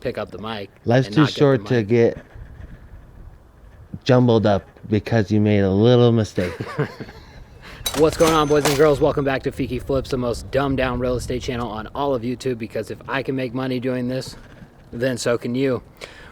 pick up the mic. Life's too short to get jumbled up because you made a little mistake. What's going on, boys and girls? Welcome back to Fiki Flips, the most dumbed down real estate channel on all of YouTube, because if I can make money doing this, then so can you.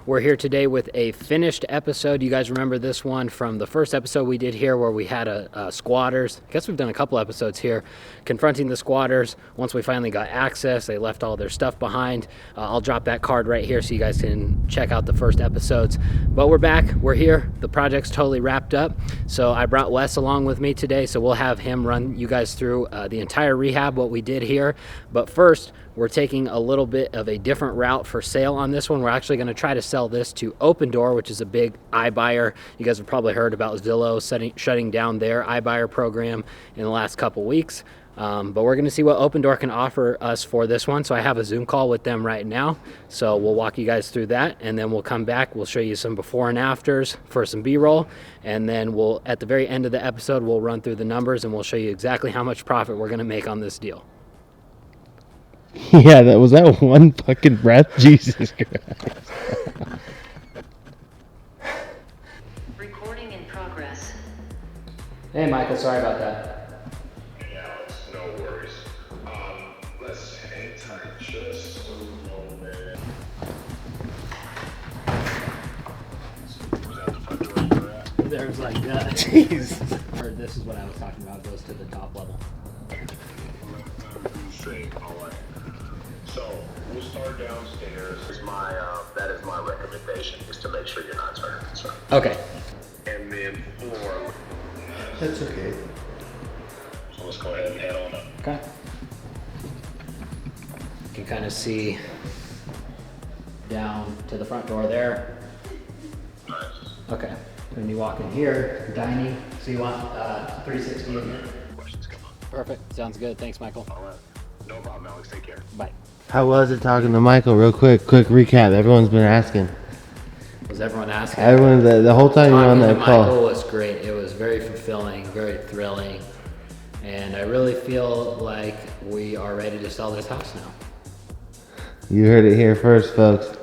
We're here today with a finished episode. You guys remember this one from the first episode we did here where we had squatters. I guess we've done a couple episodes here confronting the squatters. Once we finally got access, they left all their stuff behind. I'll drop that card right here so you guys can check out the first episodes. But we're back, we're here. The project's totally wrapped up. So I brought Wes along with me today, so we'll have him run you guys through the entire rehab, what we did here. But first, we're taking a little bit of a different route for sale on this one. We're actually going to try to sell this to Opendoor, which is a big iBuyer. You guys have probably heard about Zillow shutting down their iBuyer program in the last couple weeks. But we're going to see what Opendoor can offer us for this one. So I have a Zoom call with them right now. So we'll walk you guys through that, and then we'll come back. We'll show you some before and afters for some B-roll. And then we'll, at the very end of the episode, we'll run through the numbers and we'll show you exactly how much profit we're going to make on this deal. Yeah, that was that one fucking breath. Jesus Christ. Recording in progress. Hey, Michael, sorry about that. Yeah, it's no worries. Let's hang tight just a moment. Was that the front door you were at? There's like, Jesus. This is what I was talking about, goes to the top level. All right. So we'll start downstairs. That is my recommendation, is to make sure you're not turning concerned. Okay. And then floor. That's okay. So let's go ahead and head on up. Okay. You can kind of see down to the front door there. Nice. Okay. When you walk in here, dining. So you want 360 in here? Questions come up. Perfect. Sounds good. Thanks, Michael. All right. No problem, Alex. Take care. Bye. How was it talking to Michael? Real quick recap. Everyone's been asking. Was everyone asking? Everyone, the whole time you were on Talking to that call. Michael was great. It was very fulfilling, very thrilling. And I really feel like we are ready to sell this house now. You heard it here first, folks.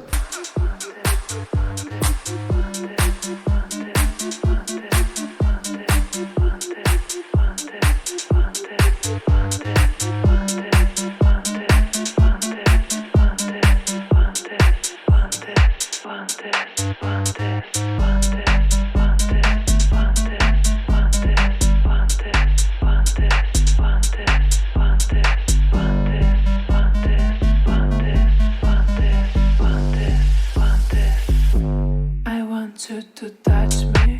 I want you to touch me.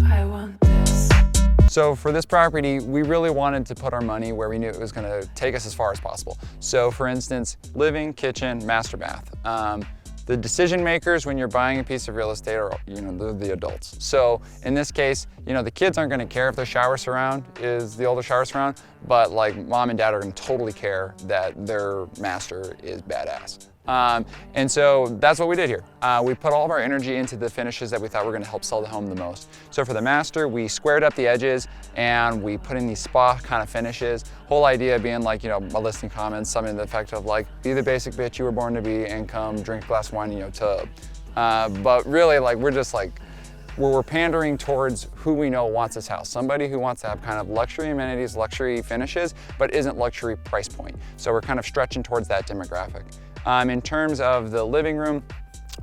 I want this. So for this property, we really wanted to put our money where we knew it was going to take us as far as possible. So for instance, living, kitchen, master bath. The decision makers when you're buying a piece of real estate are, they're the adults. So in this case, the kids aren't going to care if their shower surround is the older shower surround, but like mom and dad are going to totally care that their master is badass. And so that's what we did here. We put all of our energy into the finishes that we thought were going to help sell the home the most. So for the master, we squared up the edges and we put in these spa kind of finishes. Whole idea being like, a listing comments, something to the effect of like, be the basic bitch you were born to be and come drink a glass of wine in your tub. But really, like, we're pandering towards who we know wants this house. Somebody who wants to have kind of luxury amenities, luxury finishes, but isn't luxury price point. So we're kind of stretching towards that demographic. In terms of the living room,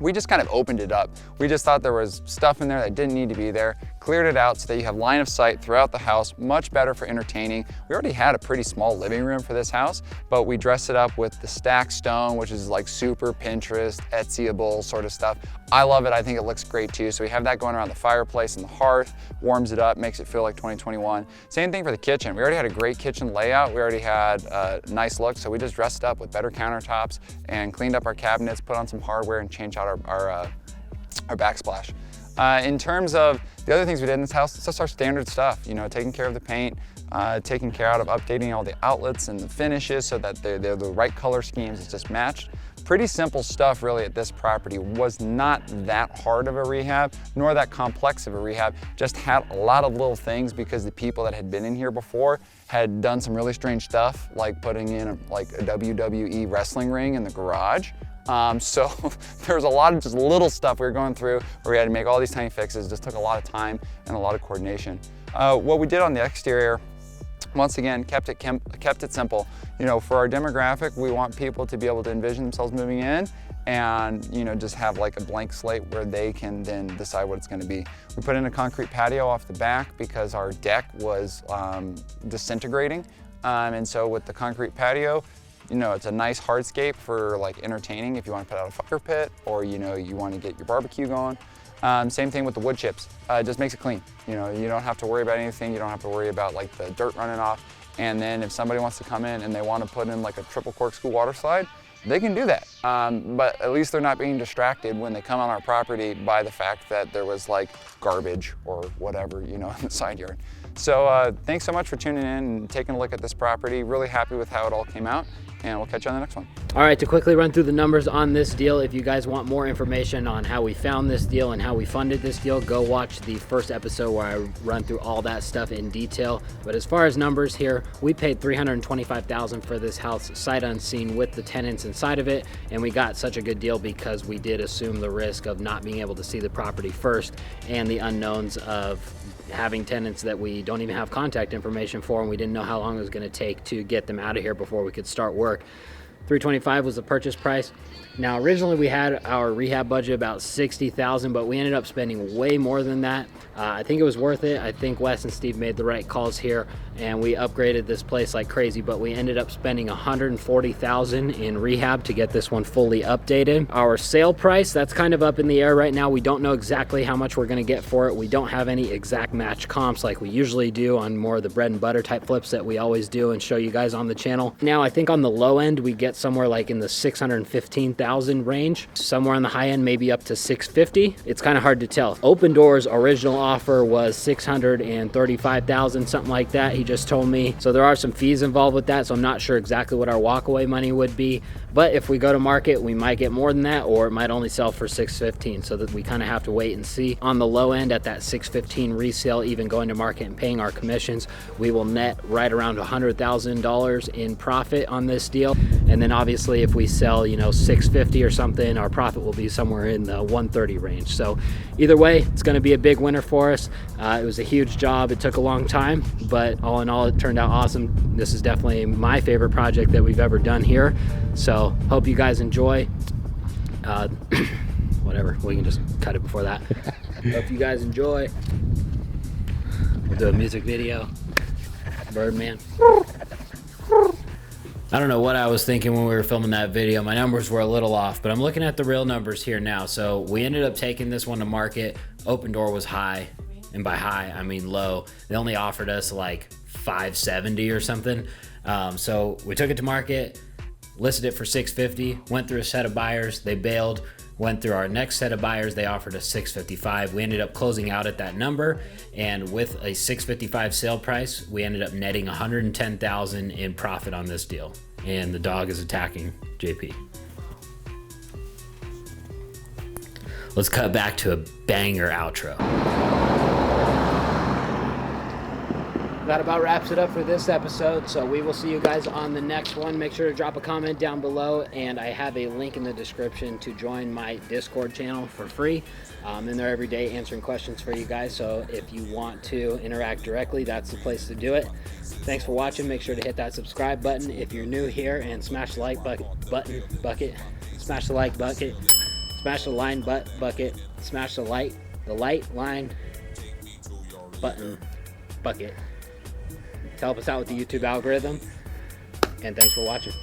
we just kind of opened it up. We just thought there was stuff in there that didn't need to be there, cleared it out so that you have line of sight throughout the house, much better for entertaining. We already had a pretty small living room for this house, but we dressed it up with the stacked stone, which is like super Pinterest, Etsyable sort of stuff. I love it, I think it looks great too. So we have that going around the fireplace and the hearth, warms it up, makes it feel like 2021. Same thing for the kitchen. We already had a great kitchen layout. We already had a nice look, so we just dressed it up with better countertops and cleaned up our cabinets, put on some hardware and changed out our backsplash. In terms of the other things we did in this house, it's just our standard stuff, taking care of the paint, taking care of updating all the outlets and the finishes so that they're the right color schemes, it's just matched. pretty simple stuff really at this property. Was not that hard of a rehab, nor that complex of a rehab. Just had a lot of little things because the people that had been in here before had done some really strange stuff, like putting in a WWE wrestling ring in the garage. So there was a lot of just little stuff we were going through where we had to make all these tiny fixes. It just took a lot of time and a lot of coordination. What we did on the exterior, once again, kept it simple. You know, for our demographic, we want people to be able to envision themselves moving in and, you know, just have like a blank slate where they can then decide what it's going to be. We put in a concrete patio off the back because our deck was disintegrating. And so with the concrete patio, you know, it's a nice hardscape for like entertaining if you want to put out a fire pit or, you know, you want to get your barbecue going. Same thing with the wood chips. It just makes it clean. You know, you don't have to worry about anything. You don't have to worry about like the dirt running off. And then if somebody wants to come in and they want to put in like a triple corkscrew water slide, they can do that. But at least they're not being distracted when they come on our property by the fact that there was like garbage or whatever, you know, in the side yard. So thanks so much for tuning in and taking a look at this property. Really happy with how it all came out, and we'll catch you on the next one. All right, to quickly run through the numbers on this deal, if you guys want more information on how we found this deal and how we funded this deal, go watch the first episode where I run through all that stuff in detail. But as far as numbers here, we paid $325,000 for this house sight unseen with the tenants inside of it, and we got such a good deal because we did assume the risk of not being able to see the property first and the unknowns of having tenants that we don't even have contact information for, and we didn't know how long it was going to take to get them out of here before we could start work. $325,000 was the purchase price. Now originally we had our rehab budget about $60,000, but we ended up spending way more than that. I think it was worth it. I think Wes and Steve made the right calls here, and we upgraded this place like crazy, but we ended up spending $140,000 in rehab to get this one fully updated. Our sale price, that's kind of up in the air right now. We don't know exactly how much we're gonna get for it. We don't have any exact match comps like we usually do on more of the bread and butter type flips that we always do and show you guys on the channel. Now, I think on the low end, we get somewhere like in the $615,000 range. Somewhere on the high end, maybe up to $650,000. It's kind of hard to tell. Open Door's original offer was $635,000, something like that. He just told me. So there are some fees involved with that, so I'm not sure exactly what our walkaway money would be. But if we go to market, we might get more than that, or it might only sell for $615,000. So that we kind of have to wait and see. On the low end, at that $615,000 resale, even going to market and paying our commissions, we will net right around $100,000 in profit on this deal. And then obviously if we sell, you know, $650,000 or something, our profit will be somewhere in the $130,000 range. So either way, it's going to be a big winner for us. It was a huge job. It took a long time, but all in all, it turned out awesome. This is definitely my favorite project that we've ever done here. So hope you guys enjoy. Whatever, we can just cut it before that. Hope you guys enjoy. We'll do a music video. Birdman. I don't know what I was thinking when we were filming that video. My numbers were a little off, but I'm looking at the real numbers here now. So we ended up taking this one to market. Open Door was high, and by high, I mean low. They only offered us like $570 or something. So we took it to market, listed it for $650, went through a set of buyers, they bailed, went through our next set of buyers, they offered us $655. We ended up closing out at that number, and with a $655 sale price, we ended up netting $110,000 in profit on this deal. And the dog is attacking JP. Let's cut back to a banger outro. That about wraps it up for this episode, so we will see you guys on the next one. Make sure to drop a comment down below, and I have a link in the description to join my Discord channel for free. I'm in there every day answering questions for you guys, so if you want to interact directly, that's the place to do it. Thanks for watching. Make sure to hit that subscribe button if you're new here, and smash the like bucket, smash the like bucket, smash the line bucket, smash the light line button bucket to help us out with the YouTube algorithm. And thanks for watching.